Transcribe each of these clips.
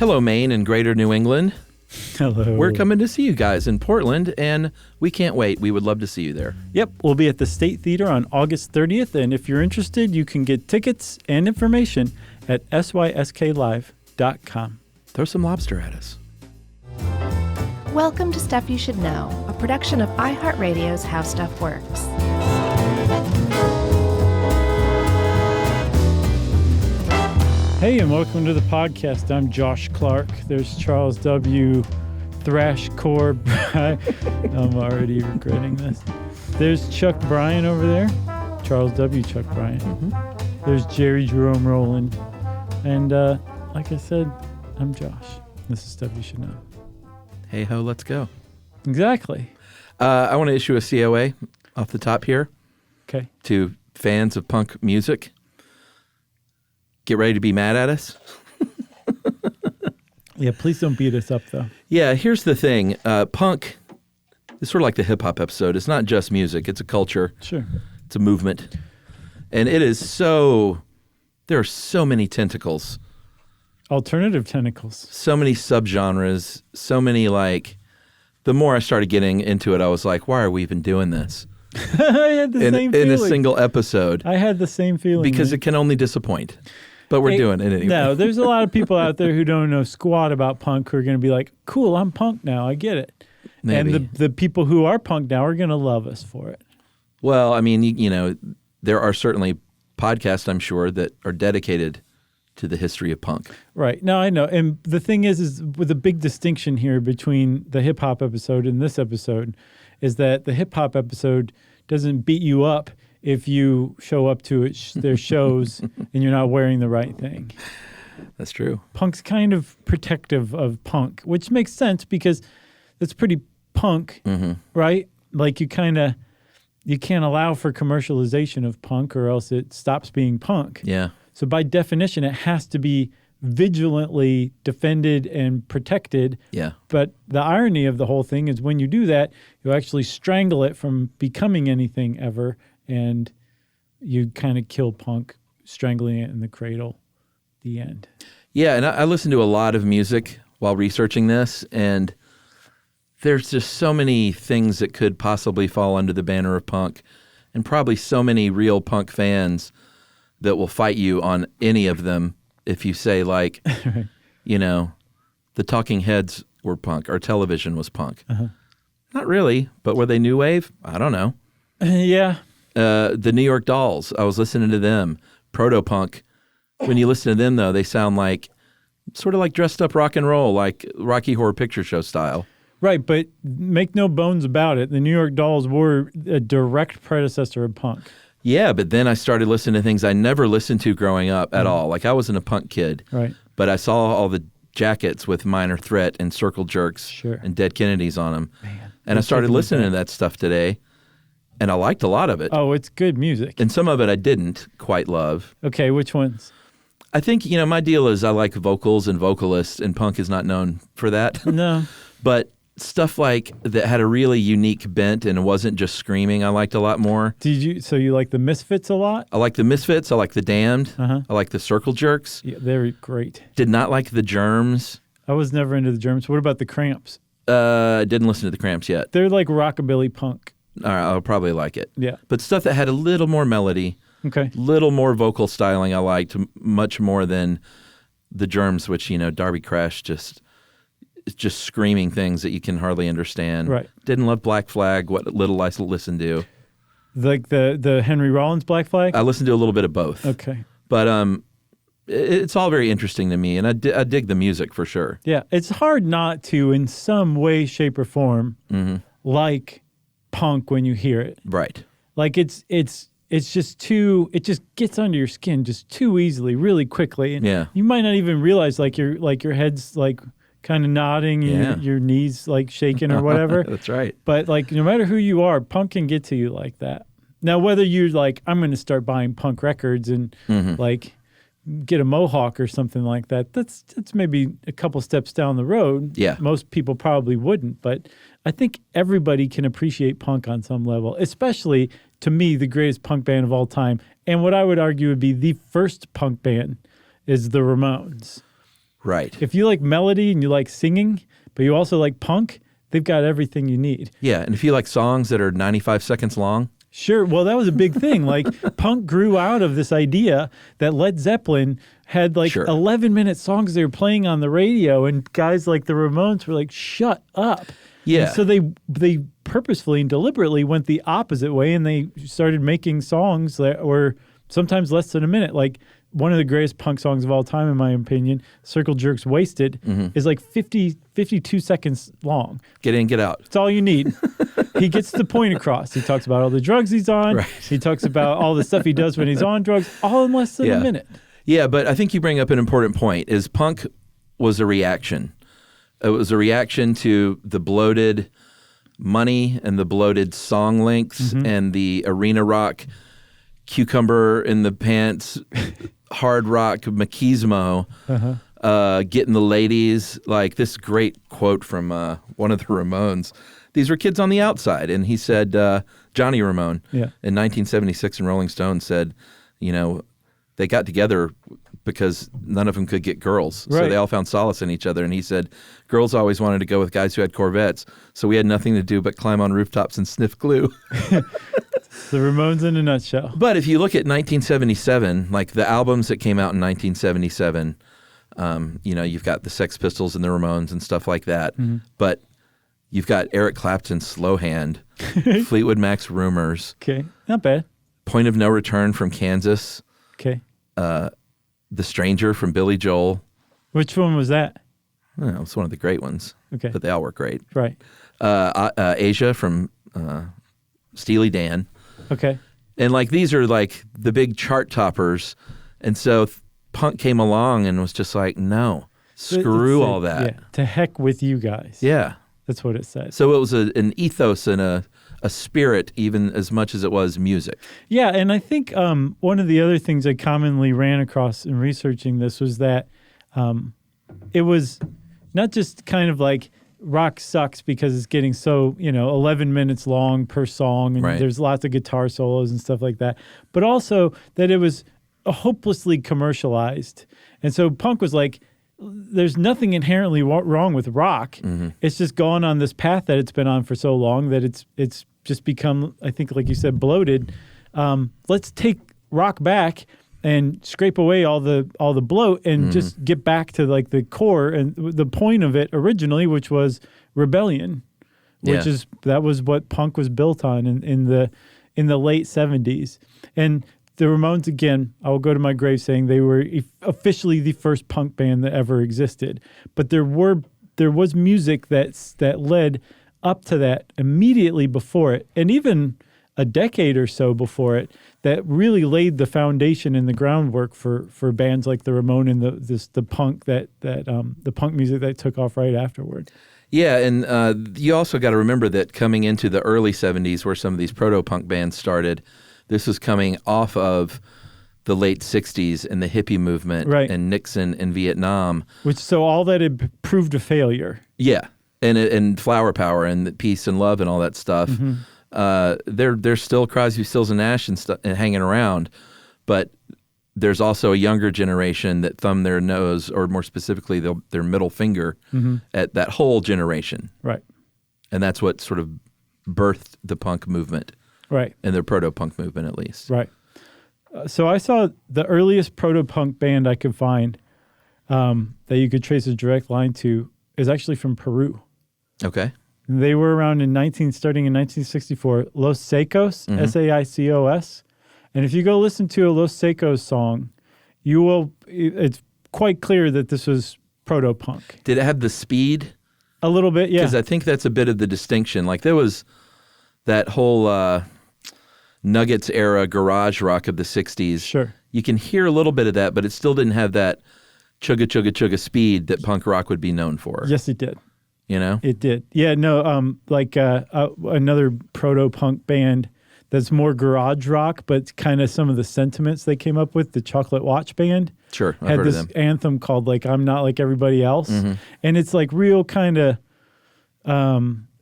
Hello, Maine and Greater New England. Hello. We're coming to see you guys in Portland, and we can't wait. We would love to see you there. Yep, we'll be at the State Theater on August 30th, and if you're interested, you can get tickets and information at sysklive.com. Throw some lobster at us. Welcome to Stuff You Should Know, a production of iHeartRadio's How Stuff Works. Hey, and welcome to the podcast. I'm Josh Clark. There's Charles W. Thrashcore. I'm already regretting this. There's Chuck Bryan over there. Charles W. Chuck Bryan. Mm-hmm. There's Jerry Jerome Rowland. And like I said, I'm Josh. This is Stuff You Should Know. Hey ho, let's go. Exactly. I want to issue a COA off the top here. Okay. To fans of punk music. Get ready to be mad at us. Yeah, please don't beat us up, though. Yeah, here's the thing. Punk is sort of like the hip-hop episode. It's not just music. It's a culture. Sure. It's a movement. And it is so... There are so many tentacles. Alternative tentacles. So many subgenres. So many, like... The more I started getting into it, I was like, why are we even doing this? I had the same feeling. In a single episode. I had the same feeling. Because it can only disappoint. But we're doing it anyway. No, there's a lot of people out there who don't know squat about punk who are going to be like, cool, I'm punk now. I get it. Maybe. And the people who are punk now are going to love us for it. Well, I mean, you know, there are certainly podcasts, I'm sure, that are dedicated to the history of punk. Right. No, I know. And the thing is with a big distinction here between the hip-hop episode and this episode is that the hip-hop episode doesn't beat you up if you show up to their shows and you're not wearing the right thing. That's true. Punk's kind of protective of punk, which makes sense because it's pretty punk, right? Like you can't allow for commercialization of punk or else it stops being punk. Yeah. So by definition, it has to be vigilantly defended and protected. Yeah. But the irony of the whole thing is when you do that, you actually strangle it from becoming anything ever. And you kind of kill punk, strangling it in the cradle, the end. Yeah, and I listened to a lot of music while researching this, and there's just so many things that could possibly fall under the banner of punk, and probably so many real punk fans that will fight you on any of them if you say, like, Right. you know, the Talking Heads were punk, or Television was punk. Uh-huh. Not really, but were they new wave? I don't know. Yeah. The New York Dolls, I was listening to them. Proto-punk. When you listen to them, though, they sound like sort of like dressed up rock and roll, like Rocky Horror Picture Show style. Right, but make no bones about it. The New York Dolls were a direct predecessor of punk. Yeah, but then I started listening to things I never listened to growing up at all. Like I wasn't a punk kid. Right. But I saw all the jackets with Minor Threat and Circle Jerks and Dead Kennedys on them. Man, and I started listening to that stuff today. And I liked a lot of it. Oh, it's good music. And some of it I didn't quite love. Okay, which ones? I think, you know, my deal is I like vocals and vocalists, and punk is not known for that. No. But stuff like that had a really unique bent and wasn't just screaming, I liked a lot more. So you like the Misfits a lot? I like the Misfits. I like the Damned. Uh-huh. I like the Circle Jerks. Yeah, they're great. Did not like the Germs. I was never into the Germs. What about the Cramps? I didn't listen to the Cramps yet. They're like rockabilly punk. All right, I'll probably like it. Yeah. But stuff that had a little more melody, okay, little more vocal styling I liked much more than the Germs, which, you know, Darby Crash just screaming things that you can hardly understand. Right. Didn't love Black Flag, what little I listened to. Like the Henry Rollins Black Flag? I listened to a little bit of both. Okay. But it's all very interesting to me, and I dig the music for sure. Yeah, it's hard not to, in some way, shape, or form, like punk when you hear it. Right. Like it's just too, it just gets under your skin just too easily, really quickly. And yeah. You might not even realize like your head's like kind of nodding and your knees like shaking or whatever. That's right. But like no matter who you are, punk can get to you like that. Now whether you're like, I'm going to start buying punk records and like get a mohawk or something like that, that's maybe a couple steps down the road. Yeah. Most people probably wouldn't, but I think everybody can appreciate punk on some level, especially, to me, the greatest punk band of all time. And what I would argue would be the first punk band is the Ramones. Right. If you like melody and you like singing, but you also like punk, they've got everything you need. Yeah, and if you like songs that are 95 seconds long. Sure. Well, that was a big thing. Like punk grew out of this idea that Led Zeppelin had like 11-minute songs they were playing on the radio, and guys like the Ramones were like, shut up. Yeah. And so they purposefully and deliberately went the opposite way, and they started making songs that were sometimes less than a minute. Like one of the greatest punk songs of all time, in my opinion, Circle Jerk's Wasted, is like 52 seconds long. Get in, get out. That's all you need. He gets the point across. He talks about all the drugs he's on. Right. He talks about all the stuff he does when he's on drugs, all in less than a minute. Yeah, but I think you bring up an important point, is punk was a reaction. It was a reaction to the bloated money and the bloated song lengths and the arena rock, cucumber in the pants, hard rock machismo, getting the ladies. Like this great quote from one of the Ramones. These were kids on the outside. And he said, Johnny Ramone in 1976 in Rolling Stone said, you know, they got together because none of them could get girls. Right. So they all found solace in each other. And he said, girls always wanted to go with guys who had Corvettes. So we had nothing to do but climb on rooftops and sniff glue. The Ramones in a nutshell. But if you look at 1977, like the albums that came out in 1977, you know, you've got the Sex Pistols and the Ramones and stuff like that. But you've got Eric Clapton's Slow Hand, Fleetwood Mac's Rumors. Okay, not bad. Point of No Return from Kansas. Okay. The Stranger from Billy Joel. Which one was that? Oh, it's one of the great ones. Okay. But they all work great. Right. Asia from Steely Dan. Okay. And like these are like the big chart toppers. And so punk came along and was just like, no, screw all that. Yeah, to heck with you guys. Yeah. That's what it said. So it was an ethos and a spirit even as much as it was music. Yeah, and I think one of the other things I commonly ran across in researching this was that it was not just kind of like rock sucks because it's getting so, 11 minutes long per song and there's lots of guitar solos and stuff like that, but also that it was hopelessly commercialized. And so punk was like, there's nothing inherently wrong with rock. It's just gone on this path that it's been on for so long that it's just become, I think, like you said, bloated. Let's take rock back and scrape away all the bloat and just get back to like the core and the point of it originally, which was rebellion, that was what punk was built on in the late 70s. And the Ramones, again, I will go to my grave saying they were officially the first punk band that ever existed. But there was music that led up to that immediately before it, and even a decade or so before it, that really laid the foundation and the groundwork for bands like the Ramones and the punk the punk music that took off right afterward. Yeah, and you also got to remember that coming into the early 70s where some of these proto-punk bands started, this was coming off of the late 60s and the hippie movement and Nixon and Vietnam. So all that had proved a failure. Yeah, and Flower Power and Peace and Love and all that stuff. There's still Crosby, Stills and Nash and hanging around, but there's also a younger generation that thumb their nose, or more specifically their middle finger, at that whole generation. Right. And that's what sort of birthed the punk movement. Right. And the proto-punk movement, at least. Right. So I saw the earliest proto-punk band I could find that you could trace a direct line to is actually from Peru. Okay. They were around starting in 1964, Los Secos, Saicos. And if you go listen to a Los Secos song, it's quite clear that this was proto-punk. Did it have the speed? A little bit, yeah. Because I think that's a bit of the distinction. Like there was that whole Nuggets era garage rock of the 60s. Sure. You can hear a little bit of that, but it still didn't have that chugga chugga chugga speed that punk rock would be known for. Yes, it did. You know? It did. Yeah, no, another proto-punk band that's more garage rock, but kind of some of the sentiments they came up with, the Chocolate Watch Band. Sure, I've had heard this of them. anthem called like I'm Not Like Everybody Else. And it's like real kind of,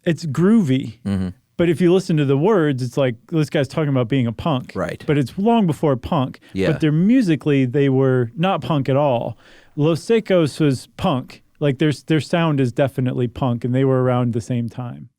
it's groovy, But if you listen to the words, it's like this guy's talking about being a punk. Right. But it's long before punk. Yeah. But they're musically, they were not punk at all. Los Secos was punk. Like their sound is definitely punk, and they were around the same time.